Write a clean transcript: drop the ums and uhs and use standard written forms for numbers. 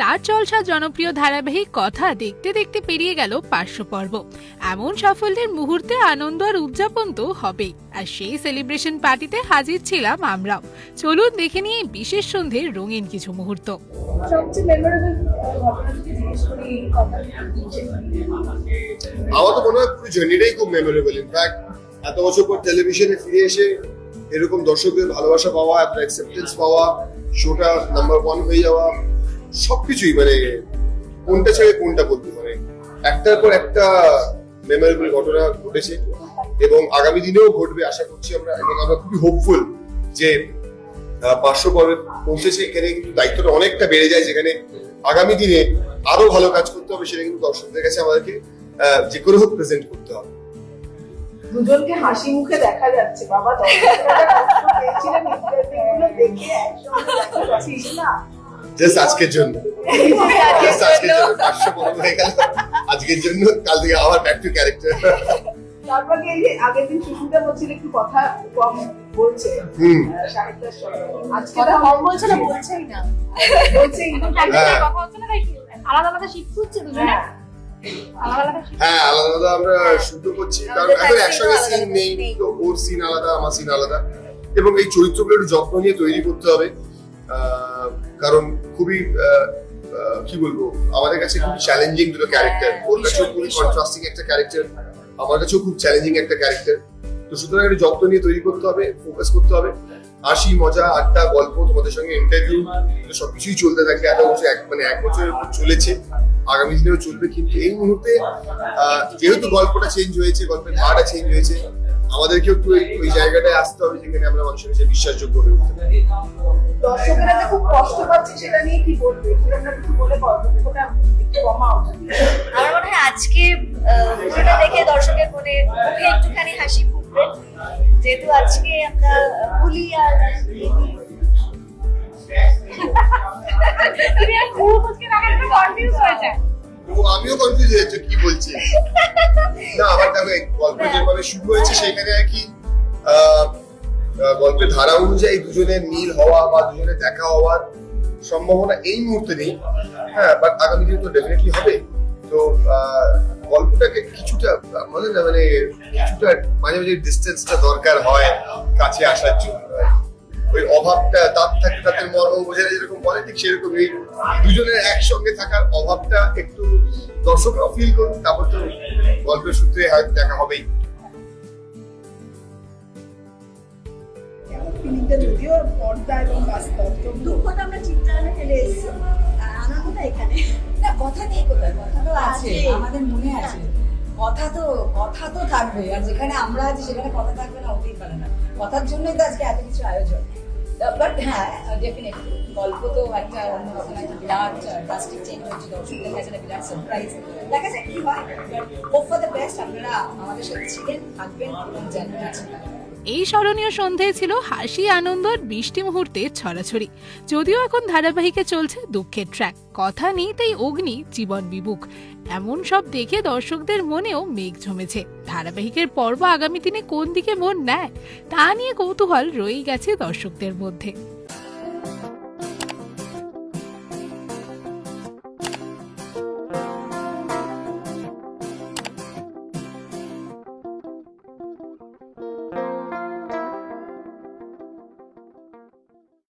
Star জলসার জনপ্রিয় ধারাবাহিক কথা দেখতে দেখতে পেরিয়ে গেল 500 পর্ব। এমন সাফল্যের মুহূর্তে আনন্দ আর উদযাপন তো হবেই, আর সেই সেলিব্রেশন পার্টিতে হাজির ছিলাম আমরাও। চলুন দেখে নিয়ে এই বিশেষ সন্ধ্যের রঙিন কিছু মুহূর্ত। সবচেয়ে মেমোরেবল ঘটনা যদি জিজ্ঞেস করি আমার তো মনে হয় পুরো জার্নিটাই খুব মেমোরেবল। ইনফ্যাক্ট এত বছর পর টেলিভিশনে ফিরে এসে এরকম দর্শকদের ভালোবাসা পাওয়া, এত অ্যাকসেপ্টেন্স পাওয়া, শোটা নাম্বার 1 হয়ে যাওয়া, সবকিছুই মানে কোনটা ছেড়ে কোনটা বলতে, মানে একটার পর একটা মেমোরেবল ঘটনা ঘটেছে এবং আগামী দিনেও ঘটবে আশা করছি আমরা। এবং আমরা খুবই হোপফুল যে 500 পর্বে পৌঁছেছে, এখানে কিন্তু দায়িত্বটা অনেকটা বেড়ে যায়, যেখানে আগামী দিনে আরো ভালো কাজ করতে হবে, সেটা কিন্তু দর্শকদের কাছে আমাদেরকে যে করে হোক প্রেজেন্ট করতে হবে। দুজনকে হাসি মুখে দেখা যাচ্ছে, বাবা জাস্ট আজকের জন্য 500 পর্ব হয়ে গেল আজকের জন্য, কাল থেকে আবার ব্যাক টু ক্যারেক্টার। তারপরে এই যে আগের দিন সুস্মিতা বলছিল একটু কথা কম বলছে সাহিত্যের সঙ্গে, আজকে কথা কম বলছে না, বলছেই না, বলছে কিন্তু কথা হচ্ছে না, তাই আলাদা আলাদা শিখতে হচ্ছে দুজনে। হ্যাঁ, আলাদা আলাদা আমরা শুরু করছি, কারণ এখন একসঙ্গে সিন নেই, তো ওর সিন আলাদা, আমার সিন আলাদা, এবং এই চরিত্রগুলো একটু যত্ন নিয়ে তৈরি করতে হবে। কারণ খুবই কি বলবো, আমাদের কাছে খুব চ্যালেঞ্জিং দুটো ক্যারেক্টার, ওর কাছেও খুবই কন্ট্রাস্টিং একটা ক্যারেক্টার, আমার কাছেও খুব চ্যালেঞ্জিং একটা ক্যারেক্টার। তো সুতরাং একটু যত্ন নিয়ে তৈরি করতে হবে, ফোকাস করতে হবে। হাসি, মজা, আড্ডা, গল্প, তোমাদের সঙ্গে ইন্টারভিউ, সবকিছুই চলতে থাকবে। এত বছর এক বছরের উপর চলেছে, আগামী দিনেও চলবে। কিন্তু এই মুহূর্তে যেহেতু গল্পটা চেঞ্জ হয়েছে, গল্পের ধারাটা চেঞ্জ হয়েছে, আমাদেরকেও একটু ওই জায়গাটায় আসতে হবে যেখানে আমরা মানুষের কাছে বিশ্বাসযোগ্য হয়ে উঠতে পারি। দর্শকেরা যে খুব কষ্ট পাচ্ছে সেটা নিয়ে কি বলবে, আমরা কিছু বলে গল্পটা একটু কমাও। আমার মনে হয় আজকে ভিডিওটা দেখে দর্শকের মনে মুখে একটুখানি হাসি ফুটবে, যেহেতু আজকে আমরা ভুলি আর আমিও কনফিউজ হয়েছে কি বলছি না। আমার তবে গল্প যেভাবে শুরু হয়েছে সেখানে আর কি গল্পের ধারা অনুযায়ী দুজনের মিল হওয়া বা দুজনের দেখা হওয়ার সম্ভাবনা এই মুহূর্তে নেই। হ্যাঁ, বাট আগামী দিনে তো ডেফিনেটলি হবে। তো গল্পটাকে কিছুটা মানে কিছুটা মাঝে মাঝে ডিস্টেন্সটা দরকার হয় কাছে আসার জন্য। ওই অভাবটা তাদের মর্ম বোঝা যায়, যেরকম বলে ঠিক সেরকম এই দুজনের একসঙ্গে থাকার অভাবটা একটু দর্শকরাও ফিল করুন, তারপর তো গল্পের সূত্রে হয়তো দেখা হবেই। যদিও পর্দা এবং বাস্তব, দুঃখটা আমরা চিত্রায়নে ফেলে এসেছি, আর আনন্দটা এখানে। না, কথা নেই কোথায়, কথা তো আছে, আমাদের মনে আছে। কথা তো থাকবে, আর যেখানে আমরা আছি সেখানে কথা থাকবে না, হতেই পারে না। কথার জন্যই তো আজকে এত কিছু আয়োজন। বাট হ্যাঁ, ডেফিনেটলি গল্প তো একটা অন্যরকম একটা বিরাট ড্রাস্টিক চেঞ্জ হচ্ছে, দর্শকদের কাছে একটা বিরাট সারপ্রাইজ। দেখা যাক কি হয়, but hope for the best. আপনারা আমাদের সাথে ছিলেন, থাকবেন এবং জানবেন আছেন। এই স্মরণীয় সন্ধ্যায় ছিল হাসি, আনন্দ আর বৃষ্টি মুহূর্তের ছড়াছড়ি। যদিও এখন ধারাবাহিকে চলছে দুঃখের ট্র্যাক, কথা নেই তাই অগ্নি, জীবন বিমুখ, এমন সব দেখে দর্শকদের মনেও মেঘ জমেছে। ধারাবাহিকের পর্ব আগামী দিনে কোন দিকে মন নেয় তা নিয়ে কৌতূহল রয়েই গেছে দর্শকদের মধ্যে।